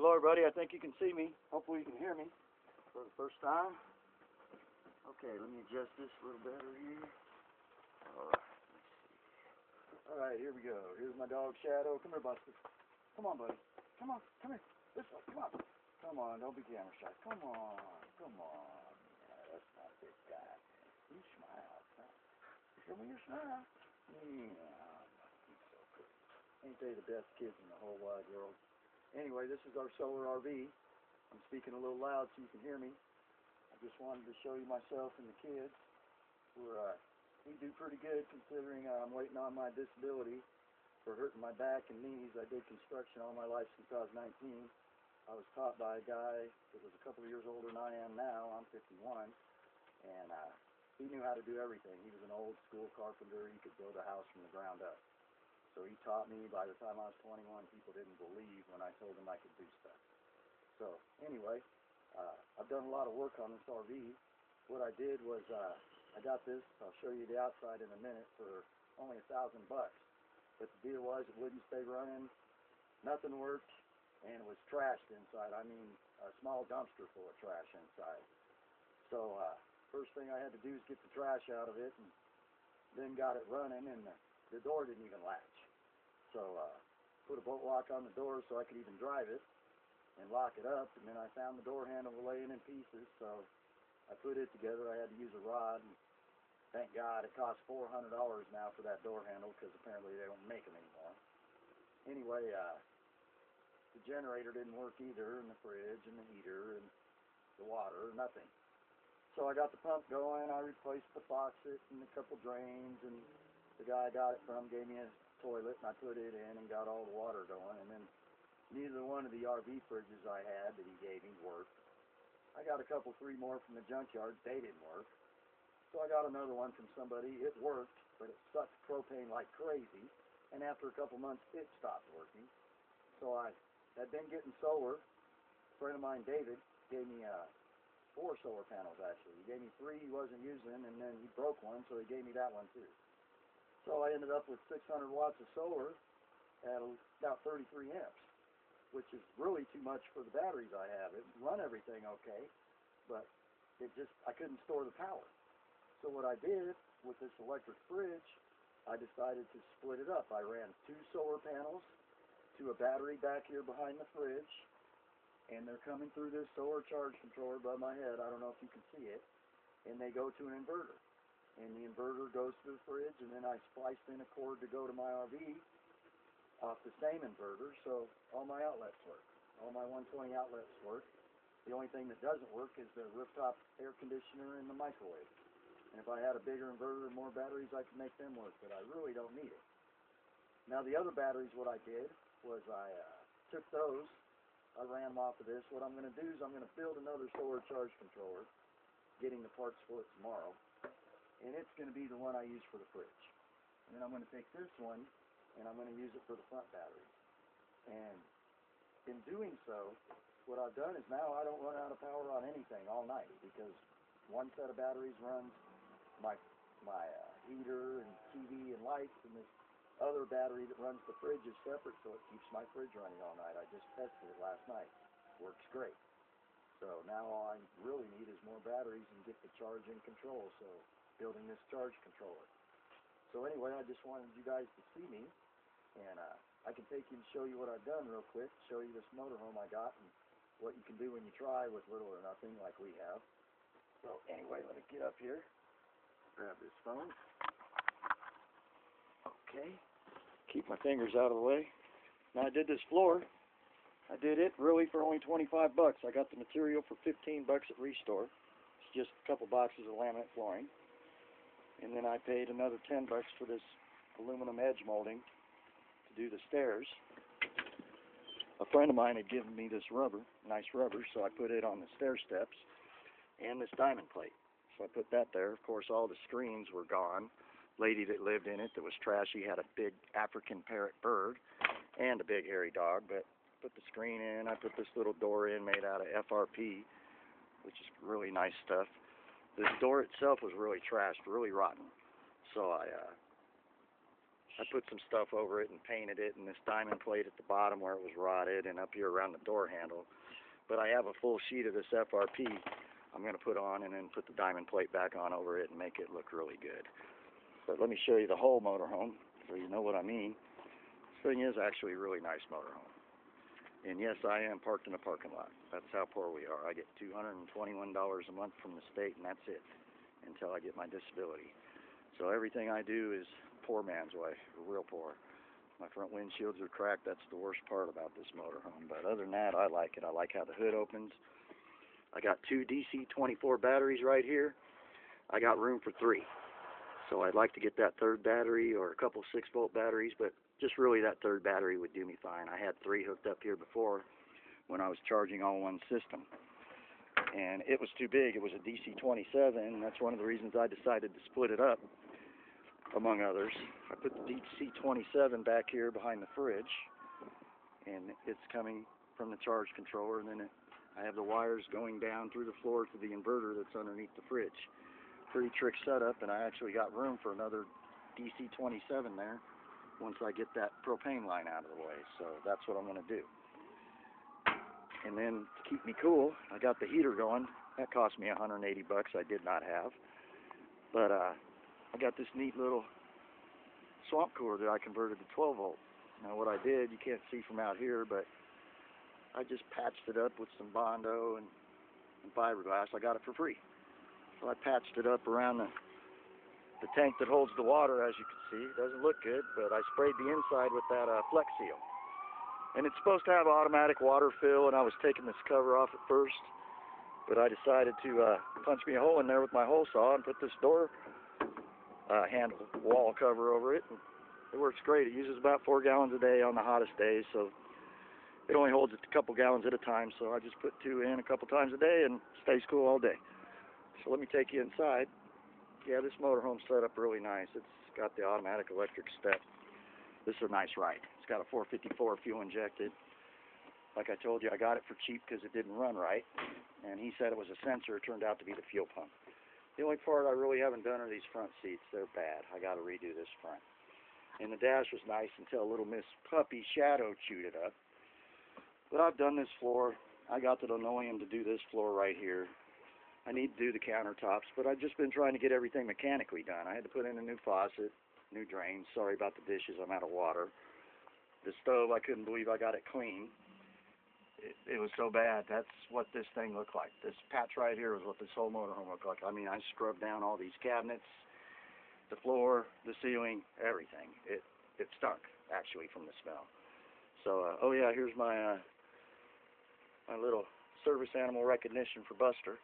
Hello everybody, I think you can see me. Hopefully you can hear me for the first time. Okay, let me adjust this a little better here. Alright, let's see. Alright, here we go. Here's my dog Shadow. Come here, Buster. Come on, buddy. Come on, come here. This way, come on. Come on, don't be camera shy. Come on, come on. Yeah, that's not a big guy. You smile. Show me your smile. Yeah, he's so good. Ain't they the best kids in the whole wide world? Anyway, this is our solar RV. I'm speaking a little loud so you can hear me. I just wanted to show you myself and the kids. We do pretty good considering I'm waiting on my disability for hurting my back and knees. I did construction all my life since I was 19. I was taught by a guy that was a couple of years older than I am now. I'm 51. And he knew how to do everything. He was an old school carpenter. He could build a house from the ground up. So he taught me. By the time I was 21, people didn't believe when I told them I could do stuff. So anyway, I've done a lot of work on this RV. What I did was I got this. I'll show you the outside in a minute for only $1,000 bucks. But the deal was it wouldn't stay running. Nothing worked, and it was trashed inside. I mean, a small dumpster full of trash inside. So first thing I had to do is get the trash out of it, and then got it running, and the door didn't even latch. So put a bolt lock on the door so I could even drive it and lock it up, and then I found the door handle laying in pieces, so I put it together. I had to use a rod, and thank God it costs $400 now for that door handle because apparently they don't make them anymore. Anyway, the generator didn't work either, and the fridge, and the heater, and the water, nothing. So I got the pump going. I replaced the faucet and a couple drains, and the guy I got it from gave me a toilet, and I put it in and got all the water going. And then neither one of the RV fridges I had that he gave me worked. I got three more from the junkyard. They didn't work. So I got another one from somebody. It worked, but it sucked propane like crazy. And after a couple months, it stopped working. So I had been getting solar. A friend of mine, David, gave me 4 solar panels, actually. He gave me 3 he wasn't using, and then he broke one, so he gave me that one too. So I ended up with 600 watts of solar at about 33 amps, which is really too much for the batteries I have. It run everything okay, but I couldn't store the power. So what I did with this electric fridge, I decided to split it up. I ran 2 solar panels to a battery back here behind the fridge, and they're coming through this solar charge controller above my head. I don't know if you can see it. And they go to an inverter. And the inverter goes to the fridge, and then I spliced in a cord to go to my RV off the same inverter, so all my outlets work. All my 120 outlets work. The only thing that doesn't work is the rooftop air conditioner and the microwave. And if I had a bigger inverter and more batteries, I could make them work, but I really don't need it. Now the other batteries, what I did was I took those, I ran them off of this. What I'm going to do is I'm going to build another solar charge controller, getting the parts for it tomorrow. And it's going to be the one I use for the fridge. And then I'm going to take this one, and I'm going to use it for the front battery. And in doing so, what I've done is now I don't run out of power on anything all night, because one set of batteries runs my heater and TV and lights, and this other battery that runs the fridge is separate, so it keeps my fridge running all night. I just tested it last night. Works great. So now all I really need is more batteries and get the charge and control, so building this charge controller. So anyway, I just wanted you guys to see me, and I can take you and show you what I've done real quick, show you this motorhome I got and what you can do when you try with little or nothing like we have. So anyway, let me get up here, grab this phone. Okay, keep my fingers out of the way. Now I did this floor. I did it really for only 25 bucks. I got the material for 15 bucks at Restore. It's just a couple boxes of laminate flooring. And then I paid another 10 bucks for this aluminum edge molding to do the stairs. A friend of mine had given me this rubber, nice rubber, so I put it on the stair steps and this diamond plate. So I put that there. Of course, all the screens were gone. Lady that lived in it that was trashy had a big African parrot bird and a big hairy dog, but I put the screen in. I put this little door in made out of FRP, which is really nice stuff. This door itself was really trashed, really rotten. So I I put some stuff over it and painted it, and this diamond plate at the bottom where it was rotted, and up here around the door handle. But I have a full sheet of this FRP I'm going to put on, and then put the diamond plate back on over it and make it look really good. But let me show you the whole motorhome so you know what I mean. This thing is actually a really nice motorhome. And yes, I am parked in a parking lot. That's how poor we are. I get $221 a month from the state, and that's it until I get my disability. So everything I do is poor man's way, real poor. My front windshields are cracked. That's the worst part about this motorhome. But other than that, I like it. I like how the hood opens. I got 2 DC 24 batteries right here. I got room for 3. So I'd like to get that third battery or a couple 6-volt batteries, but just really that third battery would do me fine. I had 3 hooked up here before when I was charging all one system. And it was too big. It was a DC 27, and that's one of the reasons I decided to split it up, among others. I put the DC 27 back here behind the fridge, and it's coming from the charge controller, and then I have the wires going down through the floor to the inverter that's underneath the fridge. Pretty trick setup, and I actually got room for another DC 27 there once I get that propane line out of the way. So that's what I'm going to do. And then to keep me cool, I got the heater going. That cost me $180 I did not have. But I got this neat little swamp cooler that I converted to 12 volt. Now what I did, you can't see from out here, but I just patched it up with some Bondo and fiberglass. I got it for free. So I patched it up around the tank that holds the water, as you can see. It doesn't look good, but I sprayed the inside with that Flex Seal. And it's supposed to have automatic water fill, and I was taking this cover off at first, but I decided to punch me a hole in there with my hole saw and put this door handle wall cover over it. And it works great. It uses about 4 gallons a day on the hottest days, so it only holds a couple gallons at a time, so I just put 2 in a couple times a day and stays cool all day. So let me take you inside. Yeah, this motorhome's set up really nice. It's got the automatic electric step. This is a nice ride. It's got a 454 fuel injected. Like I told you, I got it for cheap because it didn't run right. And he said it was a sensor. It turned out to be the fuel pump. The only part I really haven't done are these front seats. They're bad. I got to redo this front. And the dash was nice until little Miss Puppy Shadow chewed it up. But I've done this floor. I got the linoleum to do this floor right here. I need to do the countertops, but I've just been trying to get everything mechanically done. I had to put in a new faucet, new drains. Sorry about the dishes. I'm out of water. The stove, I couldn't believe I got it clean. It was so bad. That's what this thing looked like. This patch right here is what this whole motorhome looked like. I mean, I scrubbed down all these cabinets, the floor, the ceiling, everything. It stunk, actually, from the smell. So, oh yeah, here's my my little service animal recognition for Buster.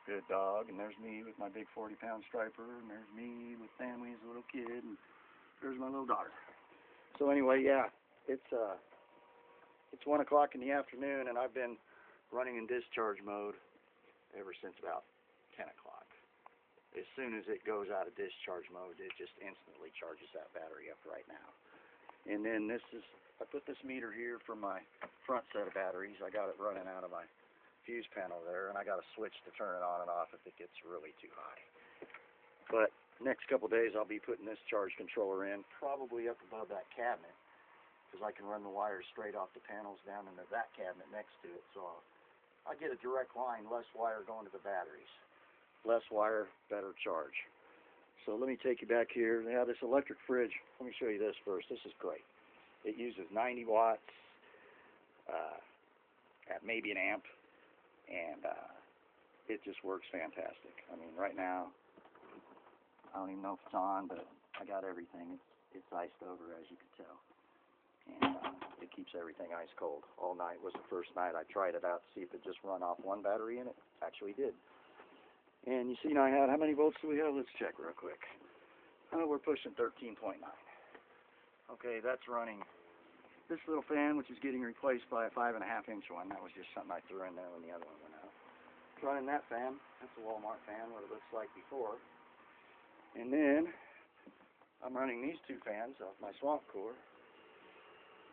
Good dog. And there's me with my big 40-pound striper, and there's me with family as a little kid, and there's my little daughter. So anyway, yeah, it's 1 o'clock in the afternoon, and I've been running in discharge mode ever since about 10 o'clock. As soon as it goes out of discharge mode, it just instantly charges that battery up right now. And then I put this meter here for my front set of batteries. I got it running out of my fuse panel there, and I got a switch to turn it on and off if it gets really too high. But next couple days I'll be putting this charge controller in, probably up above that cabinet, because I can run the wires straight off the panels down into that cabinet next to it. So I get a direct line, less wire going to the batteries. Less wire, better charge. So let me take you back here. Now this electric fridge, let me show you this first. This is great. It uses 90 watts at maybe an amp. And it just works fantastic. I mean, right now, I don't even know if it's on, but I got everything. It's iced over, as you can tell. And it keeps everything ice cold. All night was the first night I tried it out to see if it just run off one battery, and it actually did. And you see, I had, how many volts do we have? Let's check real quick. Oh, we're pushing 13.9. Okay, that's running this little fan, which is getting replaced by a 5.5-inch one. That was just something I threw in there when the other one went out. It's running that fan. That's a Walmart fan, what it looks like before. And then I'm running these 2 fans off my swamp cooler.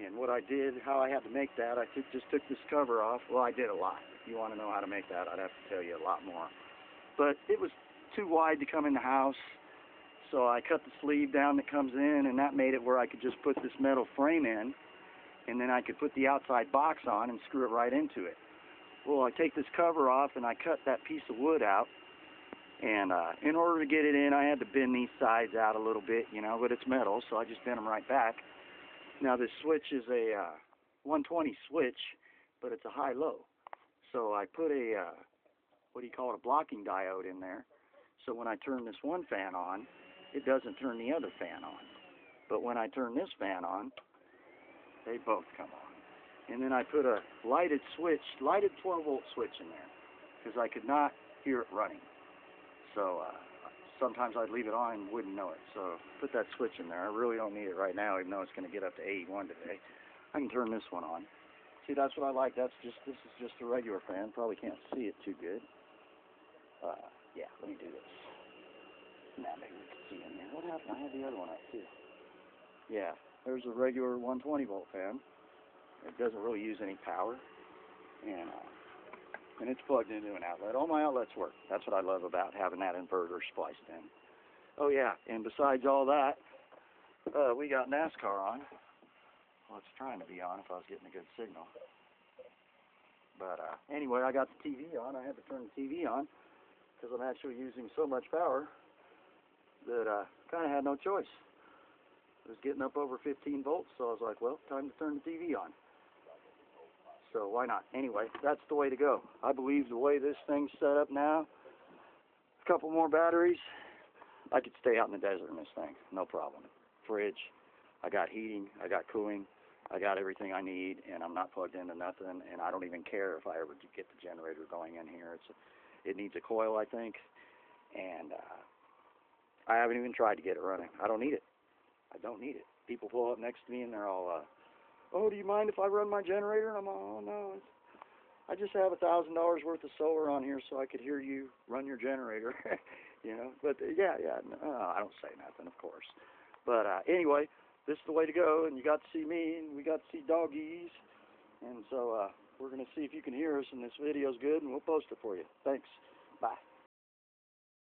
And what I did, how I had to make that, I just took this cover off. Well, I did a lot. If you want to know how to make that, I'd have to tell you a lot more. But it was too wide to come in the house, So I cut the sleeve down that comes in, and that made it where I could just put this metal frame in, and then I could put the outside box on and screw it right into it. Well, I take this cover off, and I cut that piece of wood out, and in order to get it in, I had to bend these sides out a little bit, you know, but it's metal, so I just bent them right back. Now, this switch is a 120 switch, but it's a high-low. So I put a, what do you call it, a blocking diode in there. So when I turn this one fan on, it doesn't turn the other fan on. But when I turn this fan on, they both come on. And then I put a lighted switch, lighted 12-volt switch in there, because I could not hear it running. So sometimes I'd leave it on and wouldn't know it. So put that switch in there. I really don't need it right now, even though it's going to get up to 81 today. I can turn this one on. See, that's what I like. This is just a regular fan. Probably can't see it too good. Yeah, let me do this. Now maybe we can see in there. What happened? I had the other one up too. Yeah, there's a regular 120 volt fan. It doesn't really use any power, and it's plugged into an outlet. All my outlets work. That's what I love about having that inverter spliced in. Oh yeah, and besides all that, we got NASCAR on. Well, it's trying to be on if I was getting a good signal. But anyway, I got the TV on. I had to turn the TV on because I'm actually using so much power that I kind of had no choice. It was getting up over 15 volts, so I was like, well, time to turn the TV on. So why not? Anyway, that's the way to go. I believe the way this thing's set up now, a couple more batteries, I could stay out in the desert in this thing, no problem. Fridge, I got heating, I got cooling, I got everything I need, and I'm not plugged into nothing, and I don't even care if I ever get the generator going in here. It needs a coil, I think, and I haven't even tried to get it running. I don't need it. I don't need it. People pull up next to me, and they're all, oh, do you mind if I run my generator? And I'm all, oh, no. I just have $1,000 worth of solar on here so I could hear you run your generator, you know. But, yeah, no, I don't say nothing, of course. But anyway, this is the way to go, and you got to see me, and we got to see doggies. And so we're going to see if you can hear us, and this video's good, and we'll post it for you. Thanks. Bye.